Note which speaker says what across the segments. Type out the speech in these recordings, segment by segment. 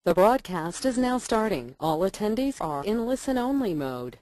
Speaker 1: The broadcast is now starting. All attendees are in listen-only mode.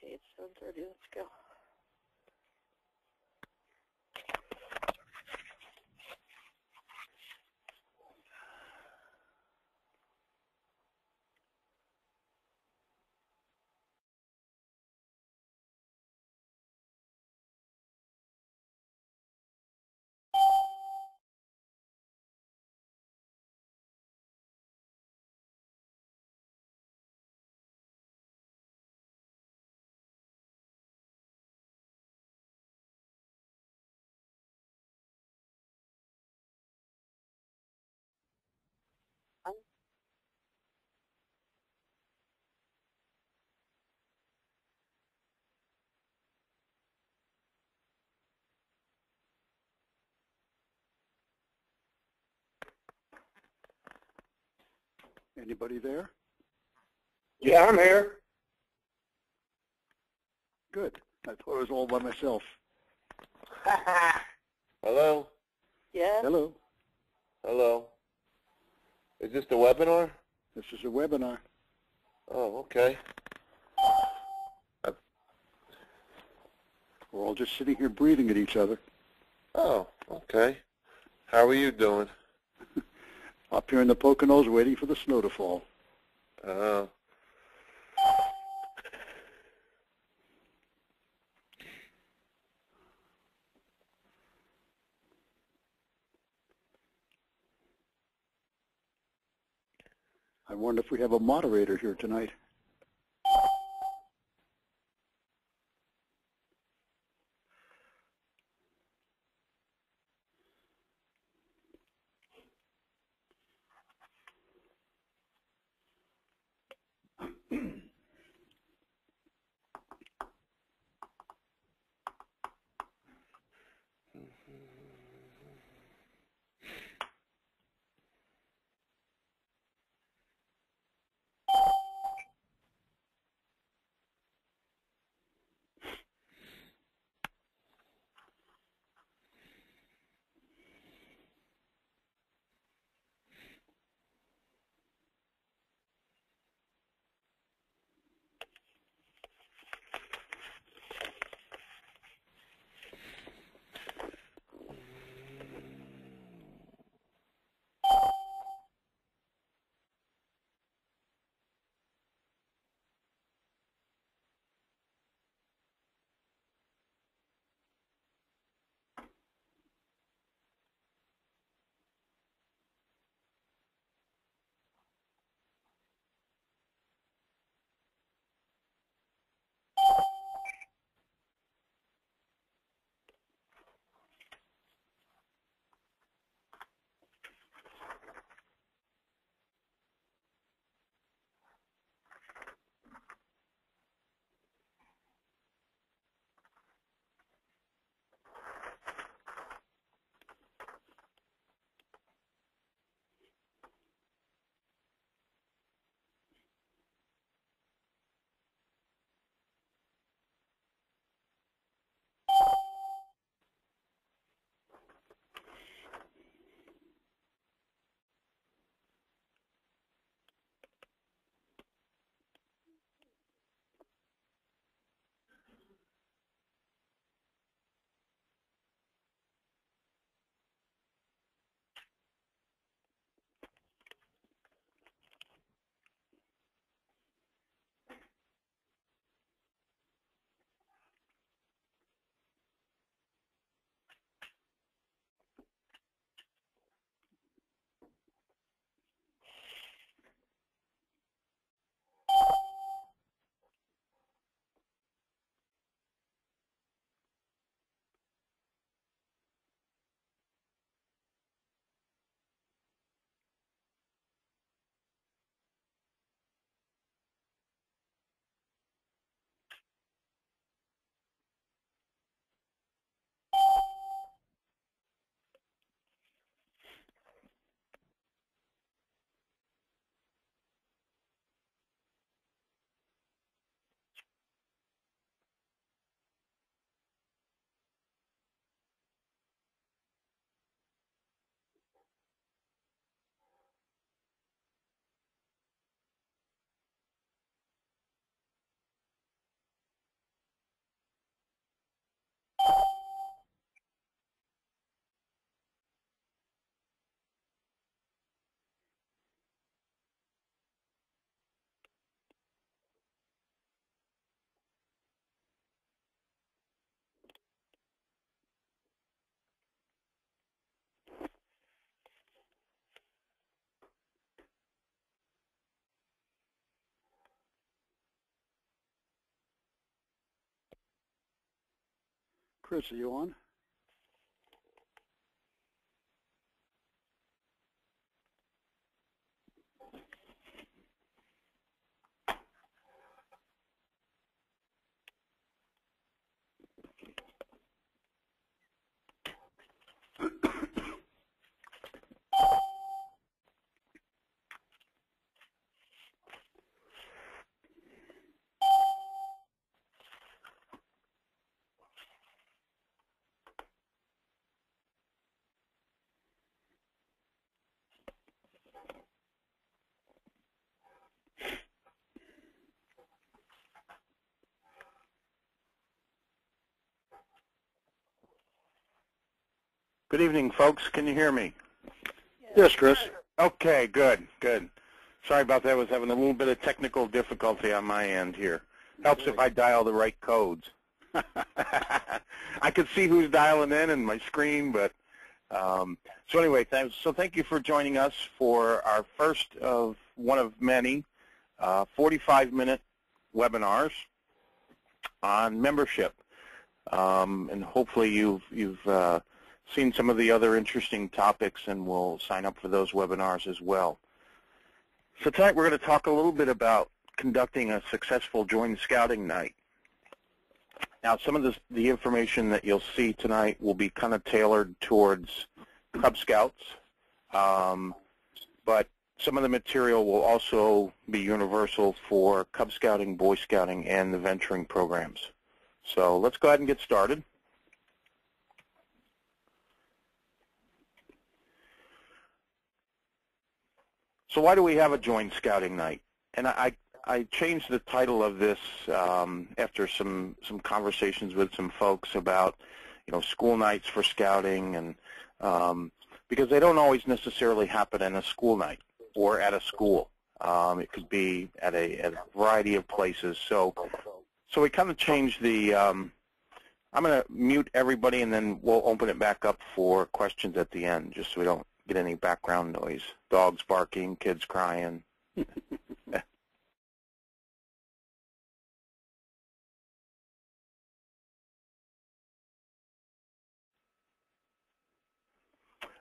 Speaker 2: Okay, it's 7:30. Let's go.
Speaker 3: Anybody there?
Speaker 4: Yeah, I'm here.
Speaker 3: Good. I thought it was all by myself.
Speaker 4: Hello?
Speaker 2: Yeah?
Speaker 3: Hello.
Speaker 4: Hello? Is this the webinar?
Speaker 3: This is a webinar.
Speaker 4: Oh, okay.
Speaker 3: We're all just sitting here breathing at each other.
Speaker 4: Oh, okay. How are you doing?
Speaker 3: Up here in the Poconos waiting for the snow to fall.
Speaker 4: Uh,
Speaker 3: I wonder if we have a moderator here tonight. Chris, are you on?
Speaker 5: Good evening, folks. Can you hear me?
Speaker 3: Yes, Chris.
Speaker 5: Okay, good, good. Sorry about that. I was having a little bit of technical difficulty on my end here. Helps if I dial the right codes. I could see who's dialing in my screen, but so anyway, thank you for joining us for our first of one of many 45-minute webinars on membership, and hopefully you've seen some of the other interesting topics and will sign up for those webinars as well. So tonight we're going to talk a little bit about conducting a successful Join Scouting night. Now some of the information that you'll see tonight will be kind of tailored towards Cub Scouts, but some of the material will also be universal for Cub Scouting, Boy Scouting, and the venturing programs. So let's go ahead and get started. So why do we have a Join Scouting night? And I changed the title of this after some conversations with some folks about, school nights for scouting, and because they don't always necessarily happen in a school night or at a school. It could be at a variety of places. So we kind of changed the. I'm going to mute everybody, and then we'll open it back up for questions at the end, just so we don't get any background noise. Dogs barking, kids crying.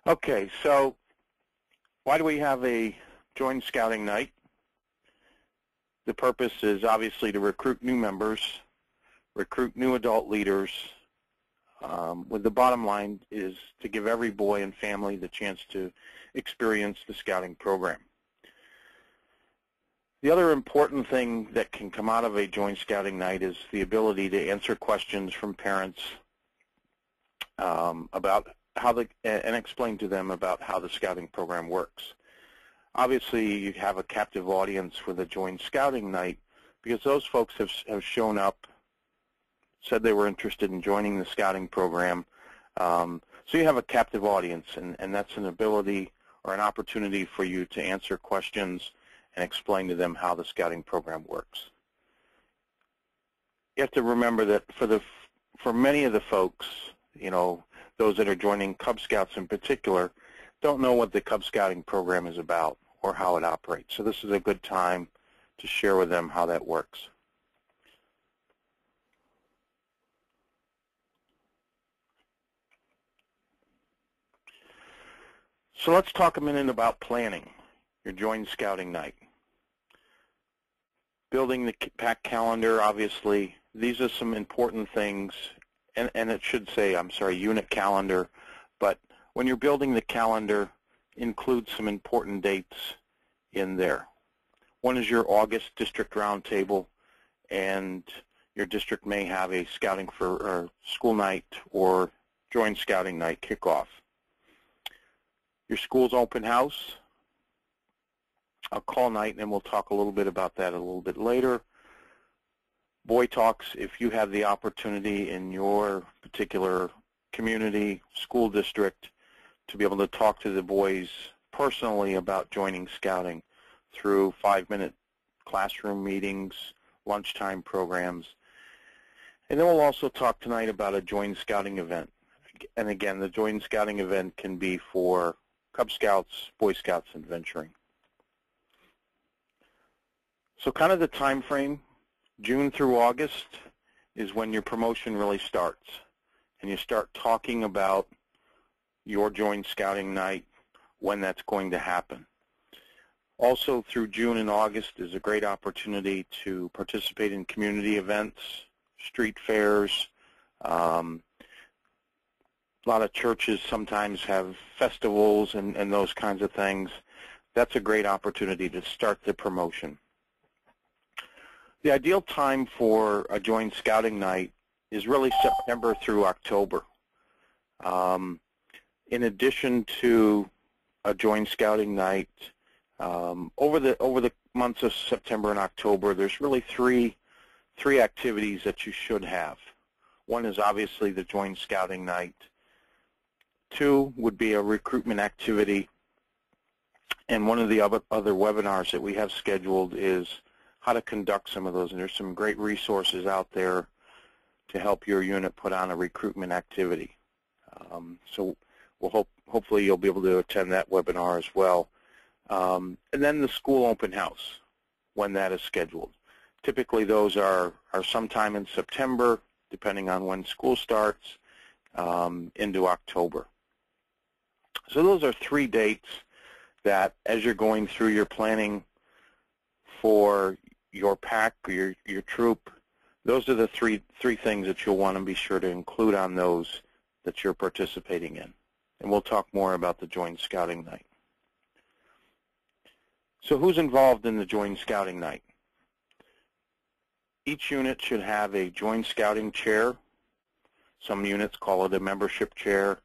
Speaker 5: Okay, so why do we have a Join Scouting night? The purpose is obviously to recruit new members, recruit new adult leaders, with the bottom line is to give every boy and family the chance to experience the scouting program. The other important thing that can come out of a Join Scouting night is the ability to answer questions from parents about and explain to them about how the scouting program works. Obviously, you have a captive audience with a Join Scouting night because those folks have shown up, said they were interested in joining the scouting program. So you have a captive audience, and that's an ability or an opportunity for you to answer questions and explain to them how the scouting program works. You have to remember that for many of the folks, those that are joining Cub Scouts in particular, don't know what the Cub Scouting program is about or how it operates. So this is a good time to share with them how that works. So let's talk a minute about planning your Join Scouting night. Building the pack calendar, obviously, these are some important things, and it should say, unit calendar, but when you're building the calendar, include some important dates in there. One is your August district roundtable, and your district may have a scouting for school night or Join Scouting night kickoff. Your school's open house, a call night, and we'll talk a little bit about that a little bit later. Boy Talks, if you have the opportunity in your particular community, school district, to be able to talk to the boys personally about joining scouting through 5-minute classroom meetings, lunchtime programs. And then we'll also talk tonight about a Join Scouting event. And again, the Join Scouting event can be for Cub Scouts, Boy Scouts, and venturing. So kind of the time frame, June through August is when your promotion really starts. and you start talking about your joint scouting night, when that's going to happen. Also, through June and August is a great opportunity to participate in community events, street fairs. A lot of churches sometimes have festivals and those kinds of things. That's a great opportunity to start the promotion. The ideal time for a joint scouting night is really September through October. In addition to a joint scouting night, over the months of September and October, there's really three activities that you should have. One is obviously the joint scouting night. Two would be a recruitment activity. And one of the other webinars that we have scheduled is how to conduct some of those. And there's some great resources out there to help your unit put on a recruitment activity. So we'll hopefully you'll be able to attend that webinar as well. And then the school open house, when that is scheduled. Typically those are sometime in September, depending on when school starts, into October. So those are 3 dates that, as you're going through your planning for your pack or your troop, those are the three things that you'll want to be sure to include on those that you're participating in. And we'll talk more about the joint scouting night. So who's involved in the joint scouting night? Each unit should have a joint scouting chair. Some units call it a membership chair,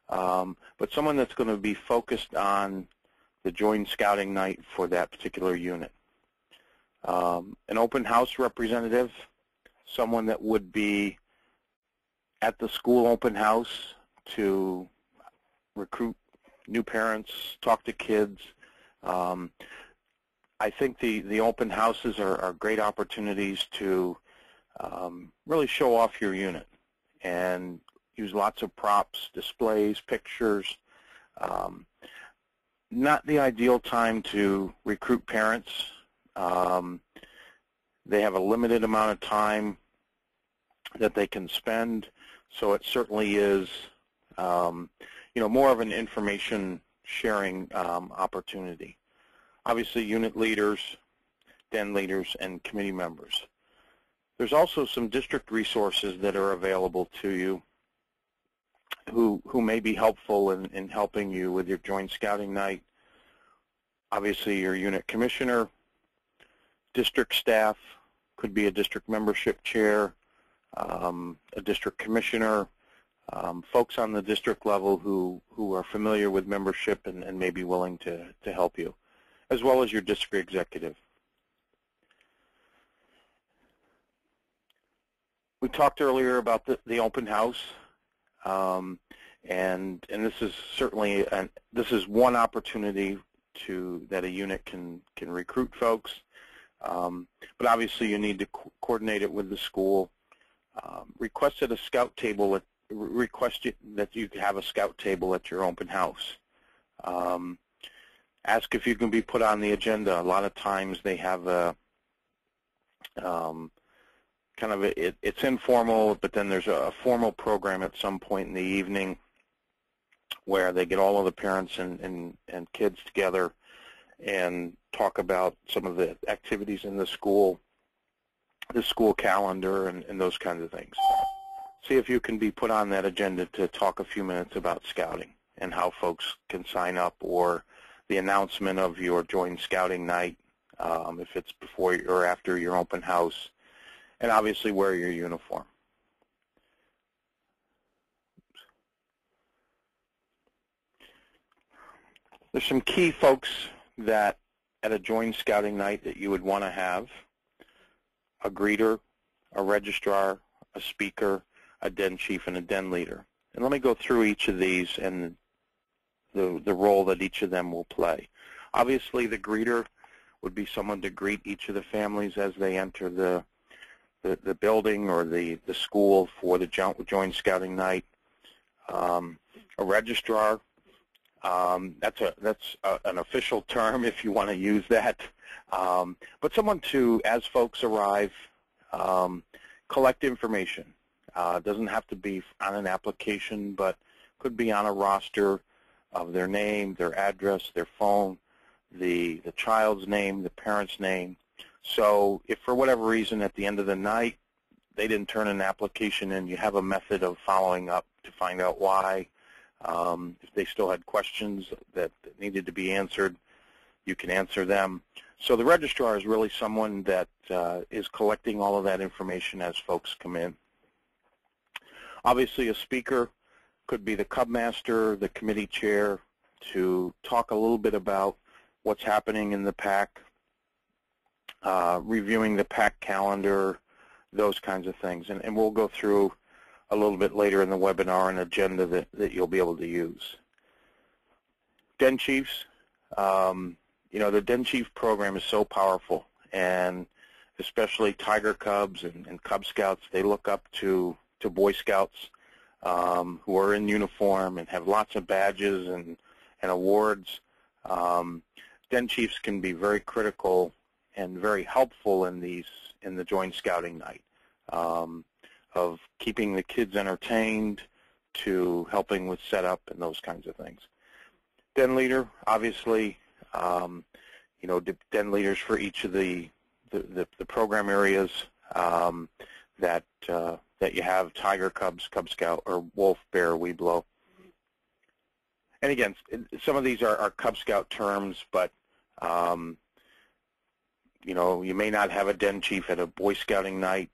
Speaker 5: but someone that's going to be focused on the joint scouting night for that particular unit. An open house representative, someone that would be at the school open house to recruit new parents, talk to kids. I think the open houses are great opportunities to really show off your unit and use lots of props, displays, pictures. Not the ideal time to recruit parents. They have a limited amount of time that they can spend, so it certainly is more of an information sharing opportunity. Obviously, unit leaders, den leaders, and committee members. There's also some district resources that are available to you who may be helpful in helping you with your joint scouting night. Obviously, your unit commissioner, district staff, could be a district membership chair, a district commissioner, folks on the district level who are familiar with membership and may be willing to help you, as well as your district executive. We talked earlier about the open house, and this is certainly this is one opportunity that a unit can recruit folks, but obviously you need to coordinate it with the school. Request that you have a scout table at your open house. Ask if you can be put on the agenda. A lot of times they have a it's informal, but then there's a formal program at some point in the evening where they get all of the parents and kids together and talk about some of the activities in the school calendar, and those kinds of things. See if you can be put on that agenda to talk a few minutes about scouting and how folks can sign up, or the announcement of your joint scouting night, if it's before or after your open house, and obviously wear your uniform. There's some key folks that at a joint scouting night that you would want to have: a greeter, a registrar, a speaker, a den chief, and a den leader. And let me go through each of these and the role that each of them will play. Obviously, the greeter would be someone to greet each of the families as they enter the building or the school for the joint scouting night. A registrar, that's an official term if you want to use that, but someone to, as folks arrive, collect information. Doesn't have to be on an application, but could be on a roster of their name, their address, their phone, the child's name, the parent's name. So if for whatever reason at the end of the night they didn't turn an application in, you have a method of following up to find out why. If they still had questions that needed to be answered, you can answer them. So the registrar is really someone that is collecting all of that information as folks come in. Obviously, a speaker could be the Cub Master, the committee chair, to talk a little bit about what's happening in the PAC, reviewing the PAC calendar, those kinds of things. And we'll go through a little bit later in the webinar an agenda that you'll be able to use. Den Chiefs, you know, the Den Chief program is so powerful, and especially Tiger Cubs and Cub Scouts, they look up to Boy Scouts who are in uniform and have lots of badges and awards. Den Chiefs can be very critical and very helpful in the Joint Scouting Night, of keeping the kids entertained to helping with setup and those kinds of things. Den leader, obviously, you know, den leaders for each of the program areas that you have: Tiger, Cubs, Cub Scout, or Wolf, Bear, Weeblo. And again, some of these are Cub Scout terms, but you know, you may not have a den chief at a Boy Scouting night,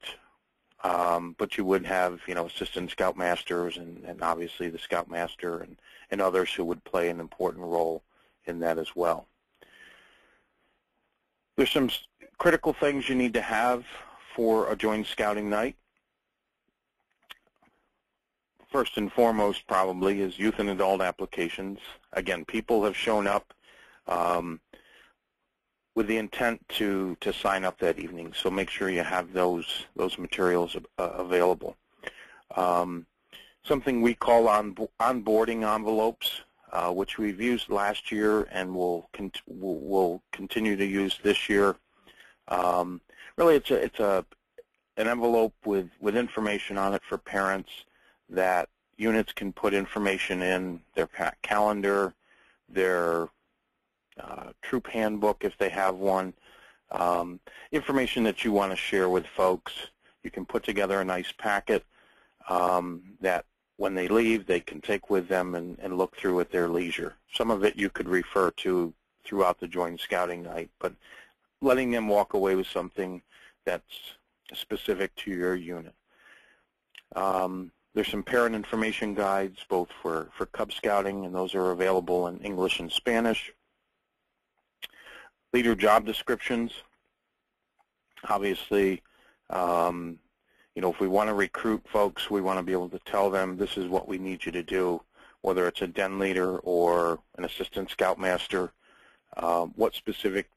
Speaker 5: but you would have, you know, assistant scout masters and obviously the scout master and others who would play an important role in that as well. There's some critical things you need to have for a joint scouting night. First and foremost probably is youth and adult applications. Again, people have shown up with the intent to sign up that evening, so make sure you have those materials available. Something we call onboarding envelopes, which we've used last year and will continue to use this year. Really, it's an envelope with information on it for parents that units can put information in, their PAC calendar, their troop handbook if they have one, information that you want to share with folks. You can put together a nice packet that when they leave they can take with them and look through at their leisure. Some of it you could refer to throughout the joint scouting night, but letting them walk away with something that's specific to your unit. There's some parent information guides both for Cub Scouting, and those are available in English and Spanish. Leader job descriptions. Obviously, you know, if we want to recruit folks, we want to be able to tell them this is what we need you to do, whether it's a den leader or an assistant scoutmaster, what specific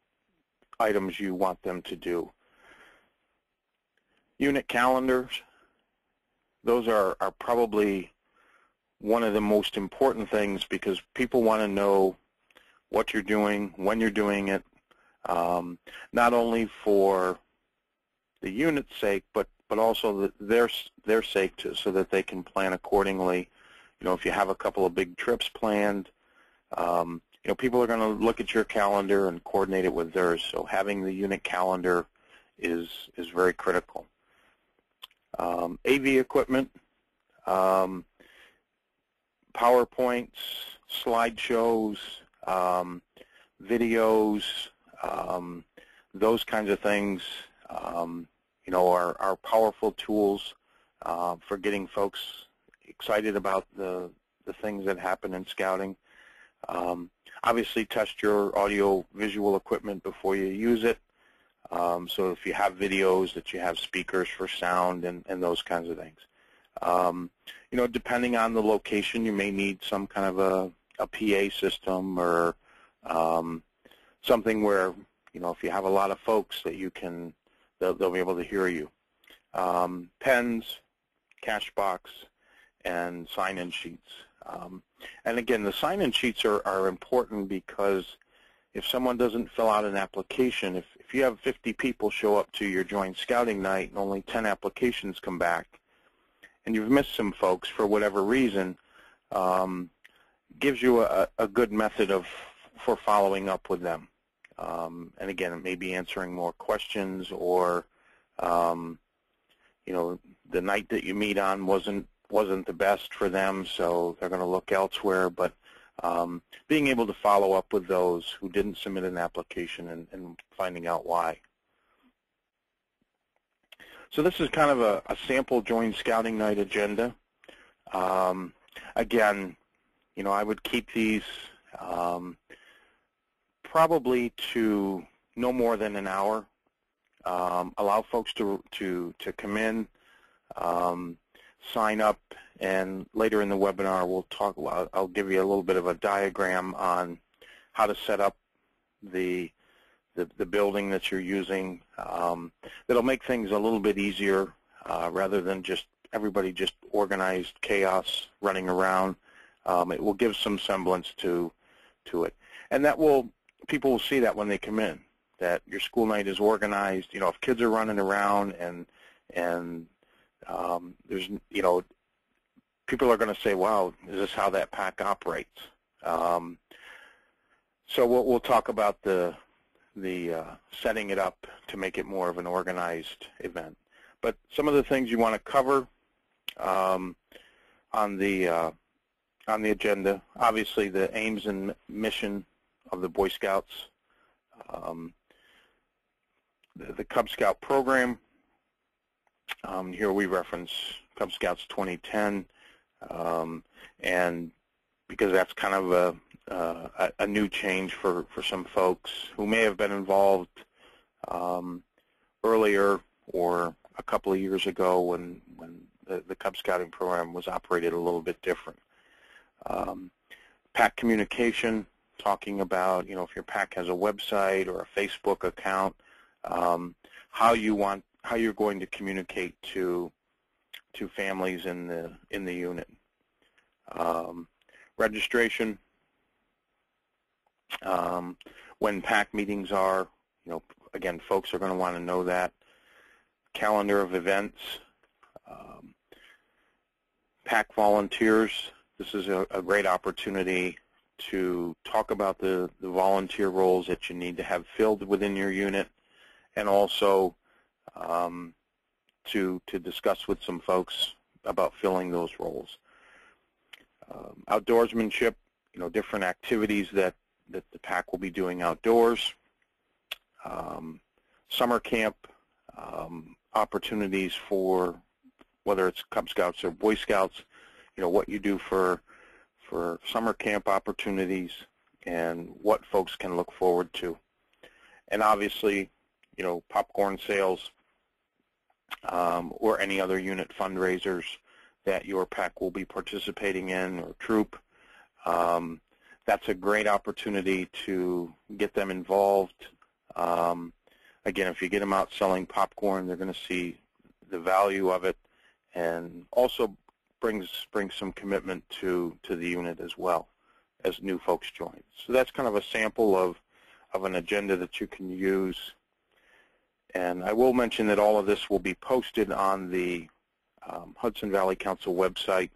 Speaker 5: items you want them to do. Unit calendars. Those are probably one of the most important things because people want to know what you're doing, when you're doing it, not only for the unit's sake, but also their sake too, so that they can plan accordingly. You know, if you have a couple of big trips planned, you know, people are going to look at your calendar and coordinate it with theirs. So having the unit calendar is very critical. AV equipment, PowerPoints, slideshows, videos, those kinds of things, you know, are powerful tools for getting folks excited about the things that happen in scouting. Obviously, test your audio-visual equipment before you use it. So if you have videos, that you have speakers for sound and those kinds of things. You know, depending on the location, you may need some kind of a PA system or something where, you know, if you have a lot of folks that you can, they'll be able to hear you. Pens, cash box, and sign-in sheets. And again, the sign-in sheets are important because if someone doesn't fill out an application, if you have 50 people show up to your joint scouting night and only 10 applications come back, and you've missed some folks for whatever reason, gives you a good method for following up with them. And again, it may be answering more questions, or the night that you meet on wasn't the best for them, so they're going to look elsewhere. But being able to follow up with those who didn't submit an application and finding out why. So this is kind of a sample Join Scouting Night agenda. Again, I would keep these probably to no more than an hour. Allow folks to come in, sign up, and later in the webinar I'll give you a little bit of a diagram on how to set up the building that you're using. That'll make things a little bit easier rather than just everybody just organized chaos running around. It will give some semblance to it, and people will see that when they come in, that your school night is organized. If kids are running around and there's people are going to say, "Wow, is this how that PAC operates?" So we'll talk about the setting it up to make it more of an organized event. But some of the things you want to cover on the agenda, obviously the aims and mission of the Boy Scouts, the Cub Scout program. Here we reference Cub Scouts 2010, and because that's kind of a new change for some folks who may have been involved earlier or a couple of years ago when the Cub Scouting program was operated a little bit different. PAC communication, talking about if your PAC has a website or a Facebook account, how you're going to communicate to families in the unit. Registration, when PAC meetings are, again, folks are going to want to know that. Calendar of events, PAC volunteers. This is a great opportunity to talk about the volunteer roles that you need to have filled within your unit, and also to discuss with some folks about filling those roles. Outdoorsmanship, different activities that the PAC will be doing outdoors. Summer camp opportunities for whether it's Cub Scouts or Boy Scouts, what you do for summer camp opportunities and what folks can look forward to. And obviously, popcorn sales or any other unit fundraisers that your PAC will be participating in, or troop. That's a great opportunity to get them involved. Again, if you get them out selling popcorn, they're going to see the value of it, and also brings some commitment to the unit as well as new folks join. So that's kind of a sample of an agenda that you can use. And I will mention that all of this will be posted on the Hudson Valley Council website,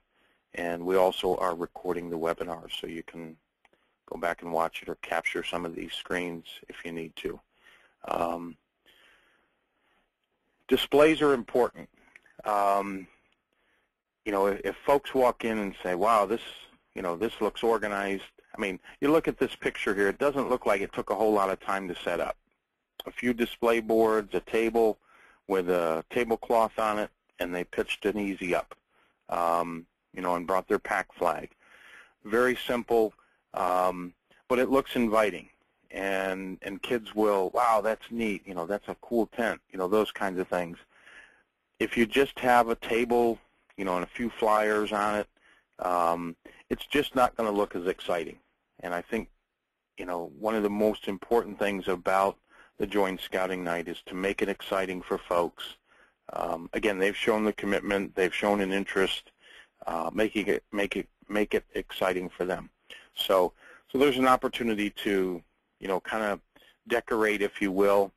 Speaker 5: and we also are recording the webinar, so you can go back and watch it or capture some of these screens if you need to. Displays are important. If folks walk in and say, "Wow, this looks organized." I mean, you look at this picture here, it doesn't look like it took a whole lot of time to set up. A few display boards, a table with a tablecloth on it, and they pitched an easy up, and brought their PAC flag. Very simple, but it looks inviting, and kids will, "Wow, that's neat, that's a cool tent," those kinds of things. If you just have a table, and a few flyers on it, it's just not going to look as exciting. And I think, one of the most important things about the Join Scouting Night is to make it exciting for folks. Again, they've shown the commitment, they've shown an interest, make it exciting for them. So there's an opportunity to, kind of decorate, if you will,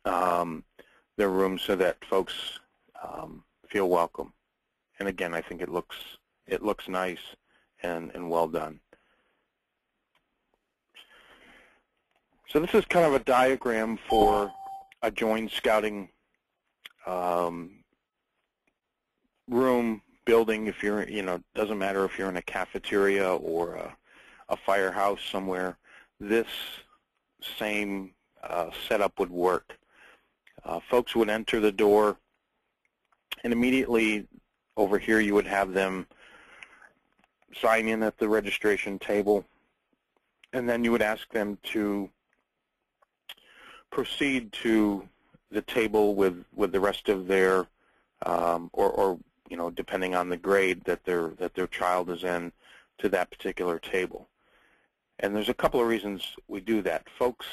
Speaker 5: their room so that folks feel welcome. again, I think it looks nice and well done. So this is kind of a diagram for a joint scouting room, building. If you're, doesn't matter if you're in a cafeteria or a firehouse somewhere, this same setup would work. Folks would enter the door, and immediately over here you would have them sign in at the registration table, and then you would ask them to proceed to the table with the rest of their, or depending on the grade that their child is in, to that particular table. And there's a couple of reasons we do that. Folks,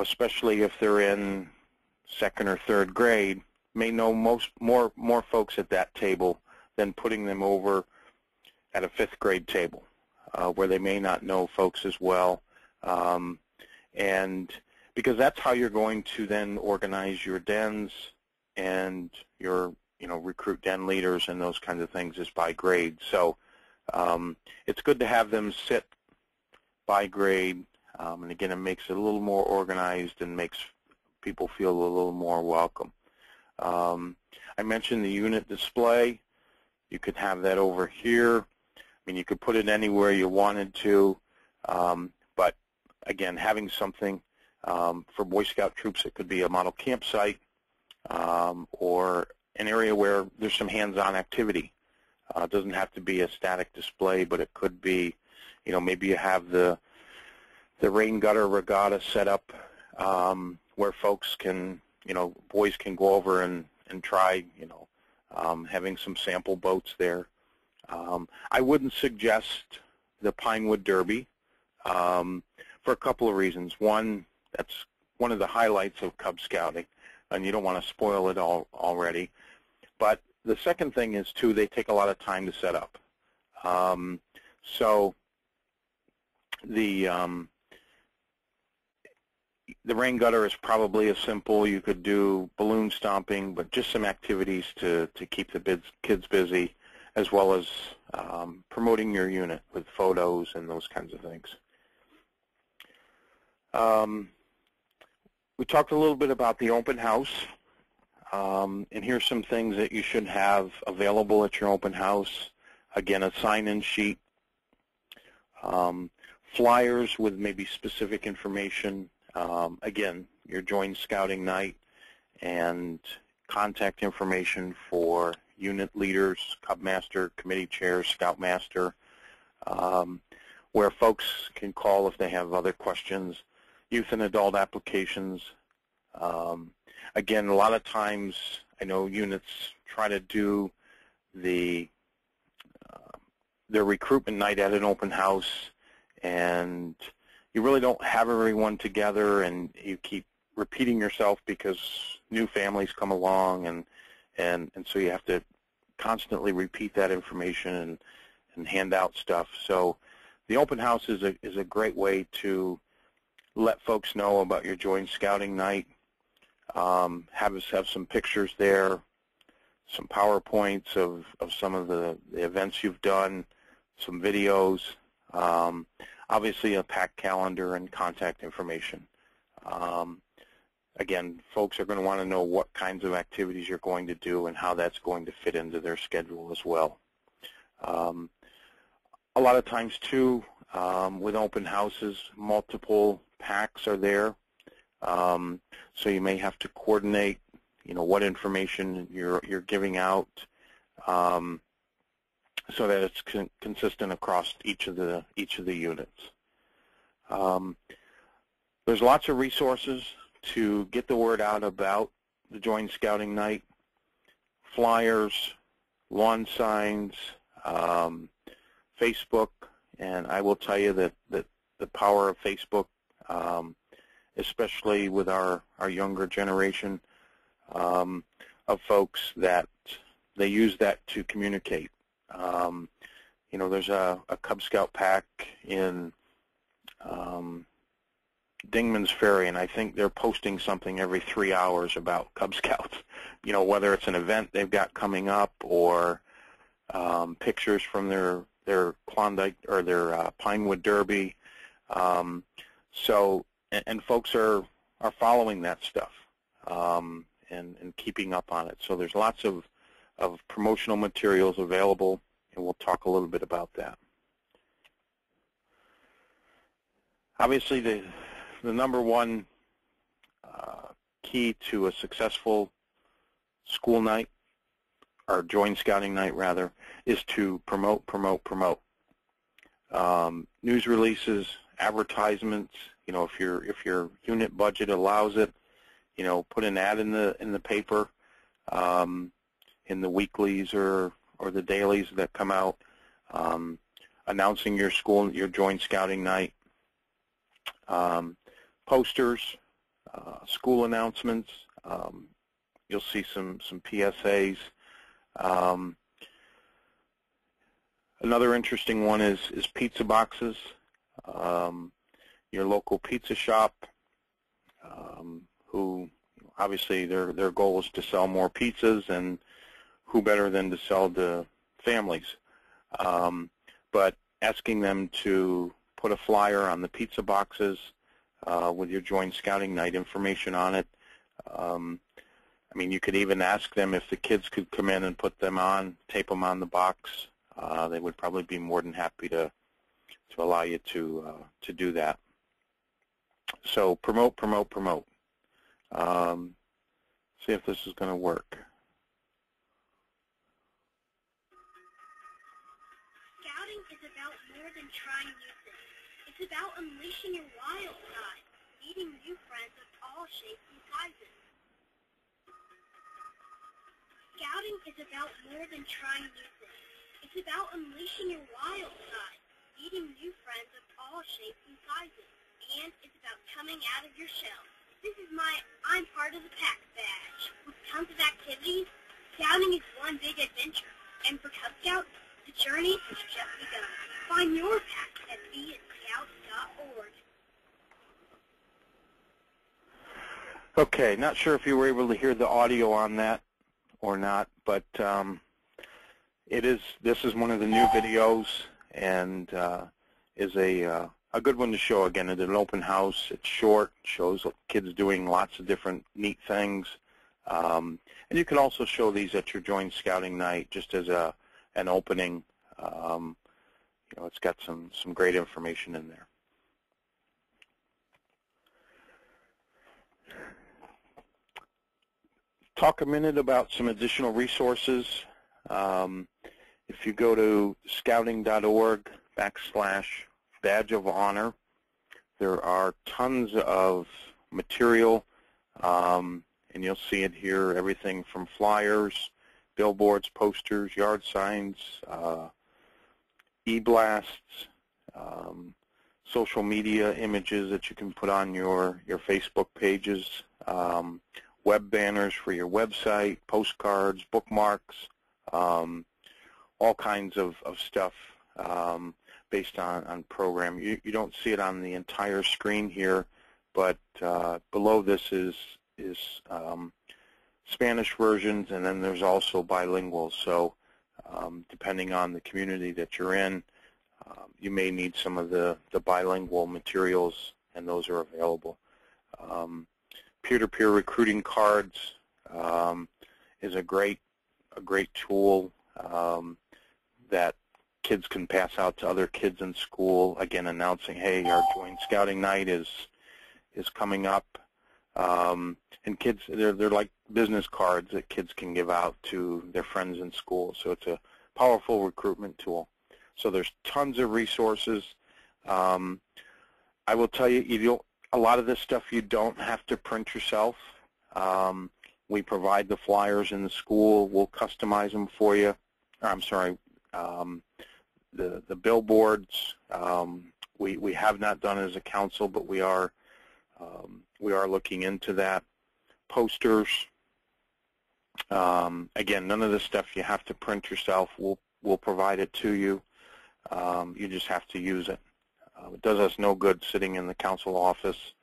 Speaker 5: especially if they're in second or third grade, may know more folks at that table than putting them over at a fifth grade table, where they may not know folks as well. And because that's how you're going to then organize your dens and your recruit den leaders and those kinds of things, is by grade. So it's good to have them sit by grade, and again, it makes it a little more organized and makes people feel a little more welcome. I mentioned the unit display. You could have that over here. I mean, you could put it anywhere you wanted to, but again, having something for Boy Scout troops, it could be a model campsite or an area where there's some hands-on activity. It doesn't have to be a static display, but it could be, maybe you have the rain gutter regatta set up where folks can, boys can go over and try, having some sample boats there. I wouldn't suggest the Pinewood Derby for a couple of reasons. One, that's one of the highlights of Cub Scouting, and you don't want to spoil it all already. But the second thing is, too, they take a lot of time to set up. So the rain gutter is probably as simple. You could do balloon stomping, but just some activities to keep the kids busy, as well as promoting your unit with photos and those kinds of things. We talked a little bit about the open house, and here's some things that you should have available at your open house. Again, a sign-in sheet, flyers with maybe specific information, again, your joint scouting night, and contact information for unit leaders, Cub Master, committee chairs, Scoutmaster, where folks can call if they have other questions. Youth and adult applications. Again, a lot of times I know units try to do their recruitment night at an open house, and you really don't have everyone together, and you keep repeating yourself because new families come along, and so you have to constantly repeat that information and hand out stuff. So the open house is a great way to let folks know about your joint scouting night. Have us have some pictures there, some PowerPoints of some of the events you've done, some videos, obviously a packed calendar and contact information. Again, folks are going to want to know what kinds of activities you're going to do and how that's going to fit into their schedule as well. A lot of times, too, with open houses, multiple packs are there. So you may have to coordinate, what information you're giving out, so that it's consistent across each of the units. There's lots of resources to get the word out about the joint scouting night: flyers, lawn signs, Facebook, and I will tell you that the power of Facebook, especially with our younger generation of folks, that they use that to communicate. There's a Cub Scout pack in Dingman's Ferry, and I think they're posting something every 3 hours about Cub Scouts. You know, whether it's an event they've got coming up or pictures from their Klondike or their Pinewood Derby. And folks are following that stuff and keeping up on it. So there's lots of promotional materials available, and we'll talk a little bit about that. Obviously, the number one key to a successful school night, or joint scouting night rather, is to promote. News releases, advertisements. You know, if your unit budget allows it, you know, put an ad in the paper, in the weeklies or the dailies that come out, announcing your school, your joint scouting night. Posters, school announcements. You'll see some PSAs. Another interesting one is pizza boxes. Your local pizza shop, who obviously their goal is to sell more pizzas, and who better than to sell to families. But asking them to put a flyer on the pizza boxes with your joint scouting night information on it. I mean, you could even ask them if the kids could come in and put them on, tape them on the box. They would probably be more than happy to allow you to do that. So promote. See if this is going to work.
Speaker 6: Scouting is about more than trying new things. It's about unleashing your wild side, meeting new friends of all shapes and sizes. Scouting is about more than trying new things. It's about unleashing your wild side, meeting new friends of all shapes and sizes. And it's about coming out of your shell. This is my I'm part of the pack badge. With tons of activities, scouting is one big adventure. And for Cub Scouts, the journey has just begun. Find your pack at bescout.org.
Speaker 5: Okay, not sure if you were able to hear the audio on that or not, but this is one of the new videos, and is a good one to show. Again, at an open house. It's short, shows kids doing lots of different neat things, and you can also show these at your joint scouting night just as an opening. You know, it's got some great information in there. Talk a minute about some additional resources. If you go to scouting.org/badge of honor, there are tons of material, and you'll see it here, everything from flyers, billboards, posters, yard signs, e-blasts, social media images that you can put on your Facebook pages, web banners for your website, postcards, bookmarks, all kinds of stuff based on program. You don't see it on the entire screen here, but below this is Spanish versions, and then there's also bilingual. So depending on the community that you're in, you may need some of the bilingual materials, and those are available. Peer-to-peer recruiting cards is a great tool that kids can pass out to other kids in school, again announcing, hey, our joint scouting night is coming up. And kids, they're like business cards that kids can give out to their friends in school. So it's a powerful recruitment tool. So there's tons of resources. I will tell you, a lot of this stuff you don't have to print yourself. We provide the flyers in the school. We'll customize them for you. I'm sorry, the billboards. We have not done as a council, but we are looking into that. Posters. Again, none of this stuff you have to print yourself. We'll provide it to you. You just have to use it. It does us no good sitting in the council office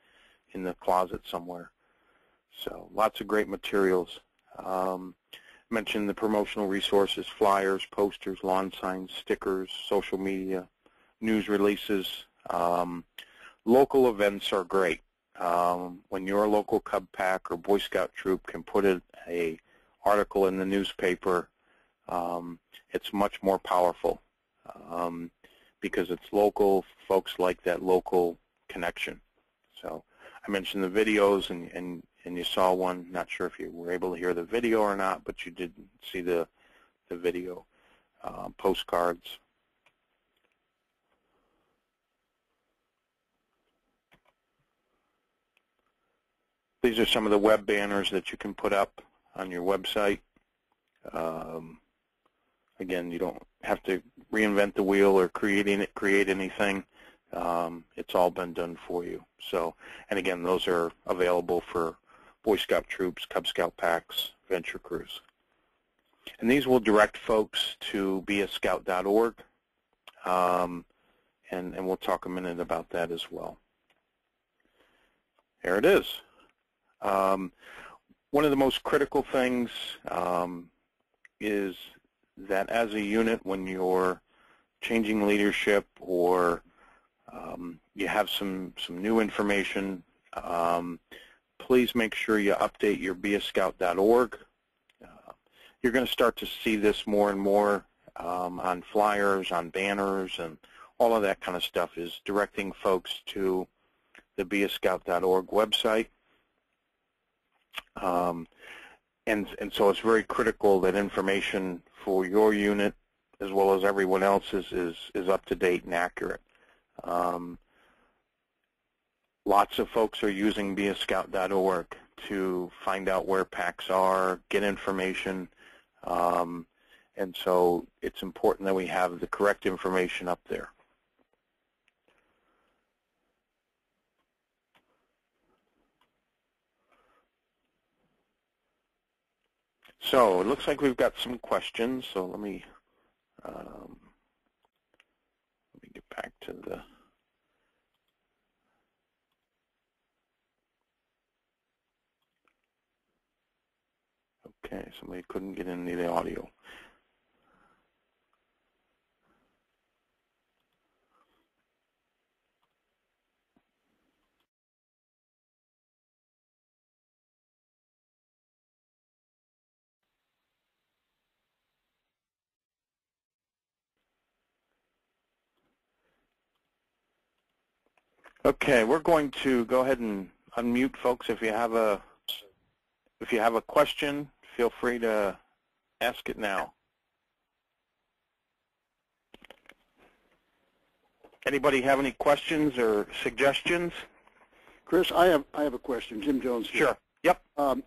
Speaker 5: in the closet somewhere. So lots of great materials. Mentioned the promotional resources, flyers, posters, lawn signs, stickers, social media, news releases. Local events are great. When your local Cub Pack or Boy Scout troop can put an article in the newspaper, it's much more powerful because it's local. Folks like that local connection. So I mentioned the videos, and you saw one. Not sure if you were able to hear the video or not, but you did see the video. Postcards. These are some of the web banners that you can put up on your website. Again, you don't have to reinvent the wheel or create anything. It's all been done for you. So, and again, those are available for Boy Scout troops, Cub Scout packs, venture crews. And these will direct folks to beascout.org, and we'll talk a minute about that as well. There it is. One of the most critical things is that as a unit, when you're changing leadership or you have some new information, please make sure you update your beascout.org. You're going to start to see this more and more on flyers, on banners, and all of that kind of stuff is directing folks to the beascout.org website. And so it's very critical that information for your unit as well as everyone else's is up to date and accurate. Lots of folks are using beascout.org to find out where packs are, get information, and so it's important that we have the correct information up there. So it looks like we've got some questions, so let me get back to the okay, somebody couldn't get into the audio. Okay, we're going to go ahead and unmute folks. If you have a question, feel free to ask it now. Anybody have any questions or suggestions?
Speaker 3: Chris, I have a question. Jim Jones here.
Speaker 5: Sure. Yep.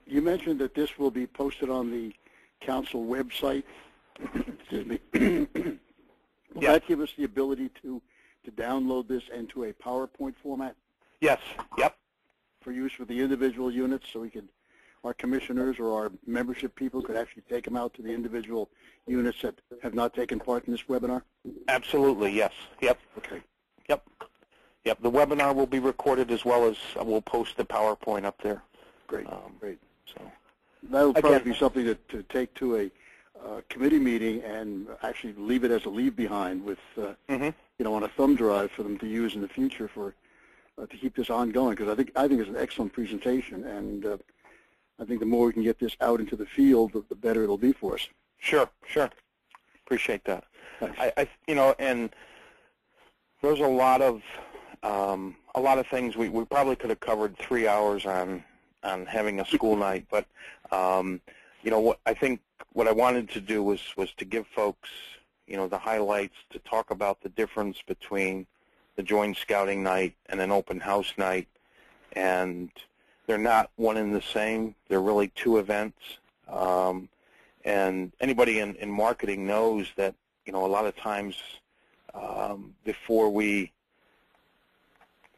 Speaker 3: You mentioned that this will be posted on the council website. Excuse me. Will that give us the ability to download this into a PowerPoint format?
Speaker 5: Yes. Yep.
Speaker 3: For use with the individual units, so our commissioners or our membership people could actually take them out to the individual units that have not taken part in this webinar?
Speaker 5: Absolutely, yes. Yep.
Speaker 3: Okay.
Speaker 5: Yep. Yep. The webinar will be recorded as well as we'll post the PowerPoint up there.
Speaker 3: Great. Great.
Speaker 5: So
Speaker 3: that'll probably be something to take to a committee meeting and actually leave it as a leave behind with, on a thumb drive for them to use in the future for to keep this ongoing. Because I think it's an excellent presentation, and I think the more we can get this out into the field, the better it'll be for us.
Speaker 5: Sure. Appreciate that. And there's a lot of things we probably could have covered 3 hours on having a school night, but what I wanted to do was to give folks the highlights, to talk about the difference between the joint scouting night and an open house night, and they're not one and the same. They're really two events, and anybody in marketing knows that a lot of times before we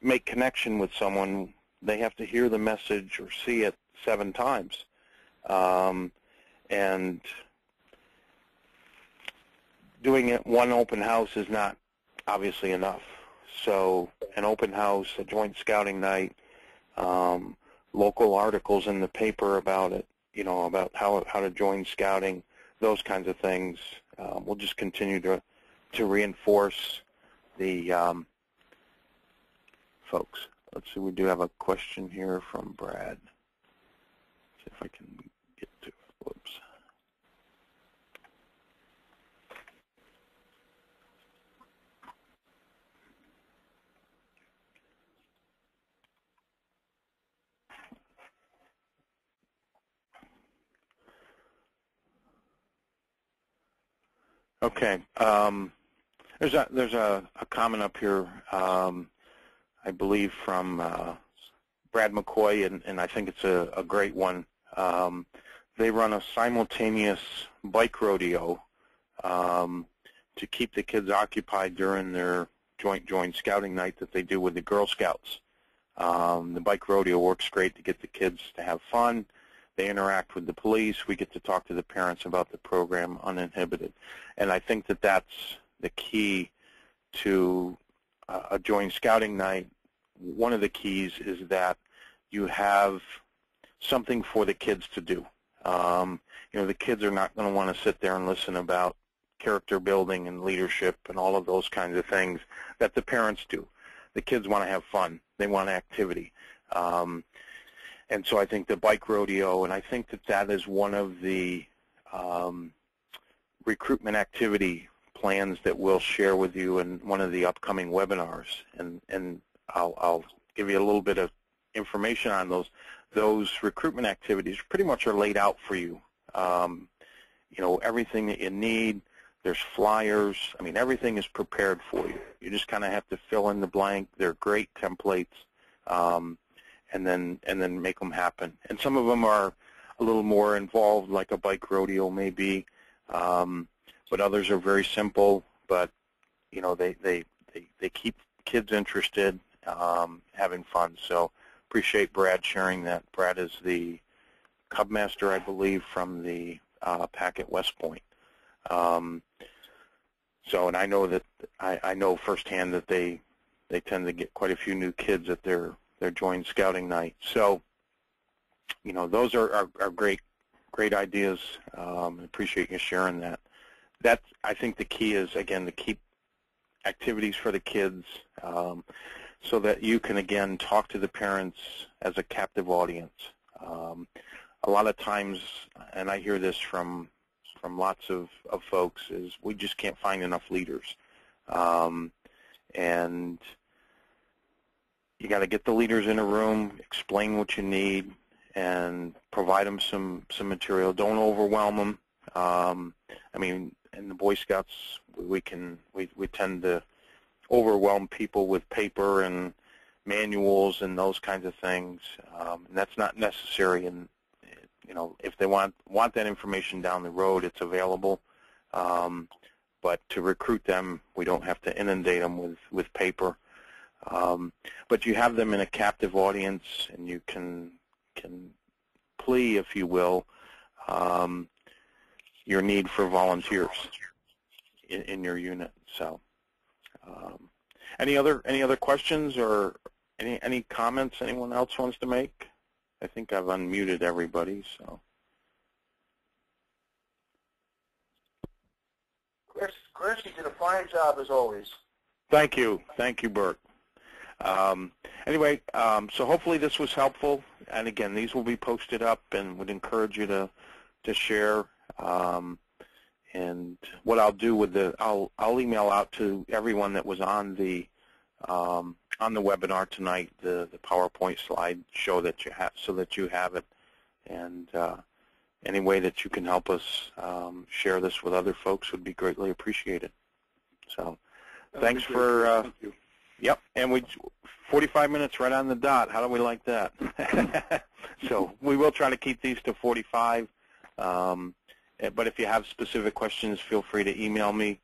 Speaker 5: make connection with someone, they have to hear the message or see it 7 times, and doing it one open house is not obviously enough. So an open house, a joint scouting night, local articles in the paper about it, about how to join scouting, those kinds of things. We'll just continue to reinforce the folks. Let's see, we do have a question here from Brad. See if I can get to it. Whoops. Okay. There's a comment up here, I believe, from Brad McCoy, and I think it's a great one. They run a simultaneous bike rodeo to keep the kids occupied during their joint scouting night that they do with the Girl Scouts. The bike rodeo works great to get the kids to have fun. They interact with the police. We get to talk to the parents about the program uninhibited. And I think that that's the key to a joint scouting night. One of the keys is that you have something for the kids to do. The kids are not going to want to sit there and listen about character building and leadership and all of those kinds of things that the parents do. The kids want to have fun. They want activity. And so I think the bike rodeo, and I think that is one of the recruitment activity plans that we'll share with you in one of the upcoming webinars. And I'll give you a little bit of information on those. Those recruitment activities pretty much are laid out for you. Everything that you need. There's flyers. I mean, everything is prepared for you. You just kind of have to fill in the blank. They're great templates. And then make them happen. And some of them are a little more involved, like a bike rodeo maybe, but others are very simple. But they keep kids interested, having fun. So appreciate Brad sharing that. Brad is the Cub Master, I believe, from the pack at West Point. And I know that I know firsthand that they tend to get quite a few new kids at their joint scouting night. So, those are great ideas. Appreciate you sharing that. That's, I think the key is, again, to keep activities for the kids so that you can, again, talk to the parents as a captive audience. A lot of times, and I hear this from lots of folks, is we just can't find enough leaders. And you got to get the leaders in a room, explain what you need, and provide them some material. Don't overwhelm them. I mean, in the Boy Scouts, we tend to overwhelm people with paper and manuals and those kinds of things, and that's not necessary. And if they want that information down the road, it's available. But to recruit them, we don't have to inundate them with paper. But you have them in a captive audience, and you can plea, if you will, your need for volunteers in your unit. So, any other questions or any comments anyone else wants to make? I think I've unmuted everybody. So,
Speaker 4: Chris, you did a fine job as always.
Speaker 5: Thank you, Bert. Anyway, so hopefully this was helpful, and again, these will be posted up, and would encourage you to share. And what I'll do with I'll email out to everyone that was on the webinar tonight the PowerPoint slide show that you have, so that you have it, and any way that you can help us share this with other folks would be greatly appreciated. So, thanks for.
Speaker 3: Thank you.
Speaker 5: Yep, and 45 minutes right on the dot. How do we like that? So we will try to keep these to 45. But if you have specific questions, feel free to email me,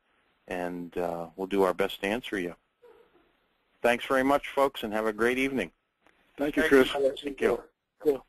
Speaker 5: and we'll do our best to answer you. Thanks very much, folks, and have a great evening.
Speaker 3: Thank you, Chris.
Speaker 5: Thank you.
Speaker 2: Cool.